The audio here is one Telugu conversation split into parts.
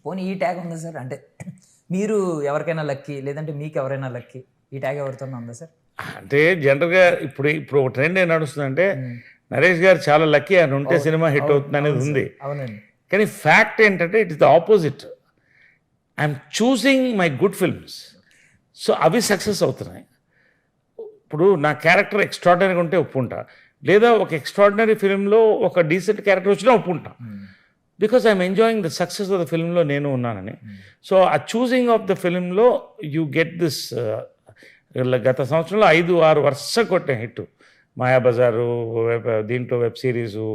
పోనీ ఈ ట్యాగ్ ఉందా సార్? అంటే మీరు ఎవరికైనా లక్కీ, లేదంటే మీకు ఎవరైనా లక్కీ, ఈ ట్యాగ్ ఎవరితోనే ఉందా సార్? అంటే జనరల్గా ఇప్పుడు ఒక ట్రెండ్ ఏం నడుస్తుందంటే నరేష్ గారు చాలా లక్కీ, ఆయన ఉంటే సినిమా హిట్ అవుతుంది అనేది ఉంది. అవునండి. కానీ ఫ్యాక్ట్ ఏంటంటే it is the opposite. I'm choosing my good films, so అవి సక్సెస్ అవుతున్నాయి. ఇప్పుడు నా క్యారెక్టర్ ఎక్స్ట్రాడినరీగా ఉంటే ఒప్పుకుంటా, లేదా ఒక ఎక్స్ట్రాడినరీ ఫిల్మ్లో ఒక డీసెంట్ క్యారెక్టర్ వచ్చినా ఒప్పుకుంటా, because I'm enjoying the success of the ఫిల్మ్లో నేను ఉన్నానని. సో ఆ చూసింగ్ ఆఫ్ ద ఫిల్మ్లో యూ గెట్ దిస్. గత సంవత్సరంలో 5-6 వరుస కొట్టే హిట్. మాయాబజారు, దీంట్లో వెబ్ సిరీసు,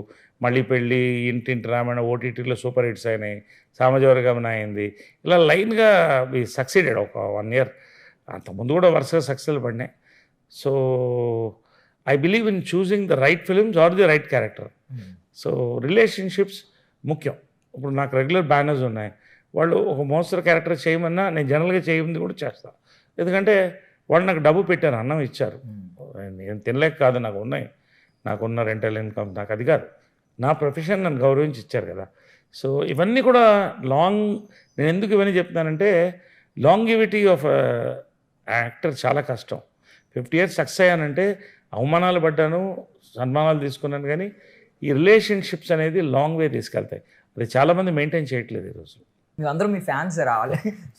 మళ్ళీ పెళ్ళి, ఇంటింటి రామాయణ ఓటీటీలో సూపర్ హిట్స్ అయినాయి, సామాజిక అయింది, ఇలా లైన్గా వి సక్సీడెడ్ ఒక 1 year. అంతకుముందు కూడా వరుసగా సక్సెస్లు పడినాయి. So I believe in choosing the right films are the right character. So relationships ముఖ్యం. ఇప్పుడు నాకు రెగ్యులర్ బ్యానర్స్ ఉన్నాయి, వాళ్ళు ఒక మోస్తరు క్యారెక్టర్ చేయమన్నా నేను జనరల్గా చేయింది కూడా చేస్తాను. ఎందుకంటే వాళ్ళు నాకు డబ్బు పెట్టారు, అన్నం ఇచ్చారు, నేను తినలేక కాదు, నాకున్న రెంటల్ ఇన్కమ్, నాకు అది కాదు, నా ప్రొఫెషన్ నన్ను గౌరవించి ఇచ్చారు కదా. సో ఇవన్నీ కూడా నేను ఎందుకు ఇవన్నీ చెప్తున్నానంటే లాంగివిటీ ఆఫ్ యాక్టర్ చాలా కష్టం. 50 years సక్సెస్ అయ్యానంటే అవమానాలు పడ్డాను, సన్మానాలు తీసుకున్నాను, కానీ ఈ రిలేషన్షిప్స్ అనేది లాంగ్ వే తీసుకెళ్తాయి. అది చాలామంది మెయింటైన్ చేయట్లేదు ఈరోజు. అందరూ మీ ఫ్యాన్స్ సార్.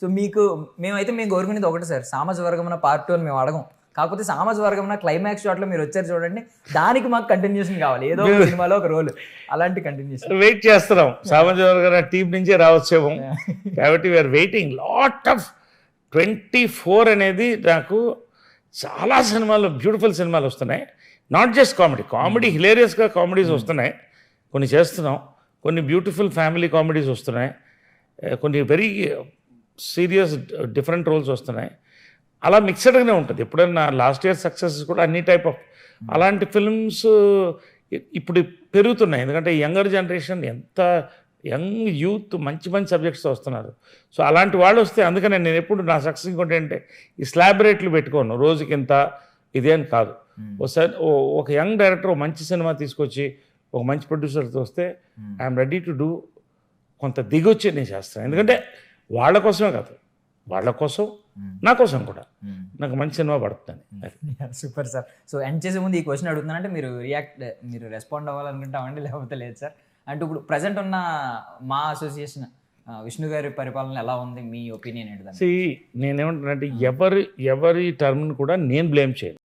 సో మేము కోరుకునేది ఒకటి సార్, సామాజిక వర్గం పార్ట్ 2 అని మేము అడగం. కాకపోతే సామాజిక వర్గం క్లైమాక్స్ షాట్లో మీరు వచ్చారు చూడండి, దానికి మాకు కంటిన్యూషన్ కావాలి, ఏదో ఒక సినిమాలో ఒక రోల్, అలాంటి కంటిన్యూషన్ వెయిట్ చేస్తున్నాం. సామాజిక వర్గం టీం నుంచే రావచ్చేమో, కాబట్టి వీఆర్ వెయిటింగ్. లాట్ ఆఫ్ 24 అనేది నాకు చాలా సినిమాలు, బ్యూటిఫుల్ సినిమాలు వస్తున్నాయి. నాట్ జస్ట్ కామెడీ హిలేరియస్గా కామెడీస్ వస్తున్నాయి, కొన్ని చేస్తున్నాం. కొన్ని బ్యూటిఫుల్ ఫ్యామిలీ కామెడీస్ వస్తున్నాయి, కొన్ని వెరీ సీరియస్ డిఫరెంట్ రోల్స్ వస్తున్నాయి. అలా మిక్సడ్గానే ఉంటుంది. ఎప్పుడైనా లాస్ట్ ఇయర్ సక్సెస్ కూడా అన్ని టైప్ ఆఫ్ అలాంటి ఫిల్మ్స్ ఇప్పుడు పెరుగుతున్నాయి. ఎందుకంటే యంగర్ జనరేషన్, ఎంత యంగ్ యూత్ మంచి సబ్జెక్ట్స్ వస్తున్నారు. సో అలాంటి వాళ్ళు వస్తే, అందుకనే నేను ఎప్పుడు నా సక్సెస్ ఇంకోటి అంటే ఈ స్లాబ్ రేట్లు పెట్టుకోను, రోజుకి ఇంత ఇదే అని కాదు. ఒకసారి ఒక యంగ్ డైరెక్టర్ మంచి సినిమా తీసుకొచ్చి ఒక మంచి ప్రొడ్యూసర్తో వస్తే ఐఎమ్ రెడీ టు డూ, కొంత దిగొచ్చి నేను చేస్తాను. ఎందుకంటే వాళ్ళ కోసమే కాదు, వాళ్ళ కోసం, నా కోసం కూడా నాకు మంచి సినిమా పడుతుంది. Super sir. సో ఎండ్ చేసే ముందు ఈ క్వశ్చన్ అడుగుతున్నానంటే మీరు రెస్పాండ్ అవ్వాలనుకుంటామండి, లేకపోతే లేదు సార్. అంటే ఇప్పుడు ప్రజెంట్ ఉన్న మా అసోసియేషన్ విష్ణు గారి పరిపాలన ఎలా ఉంది, మీ ఒపీనియన్ ఏంటి? నేనేమంటానంటే ఎవరి టర్మ్ని కూడా నేను బ్లేమ్ చేయను.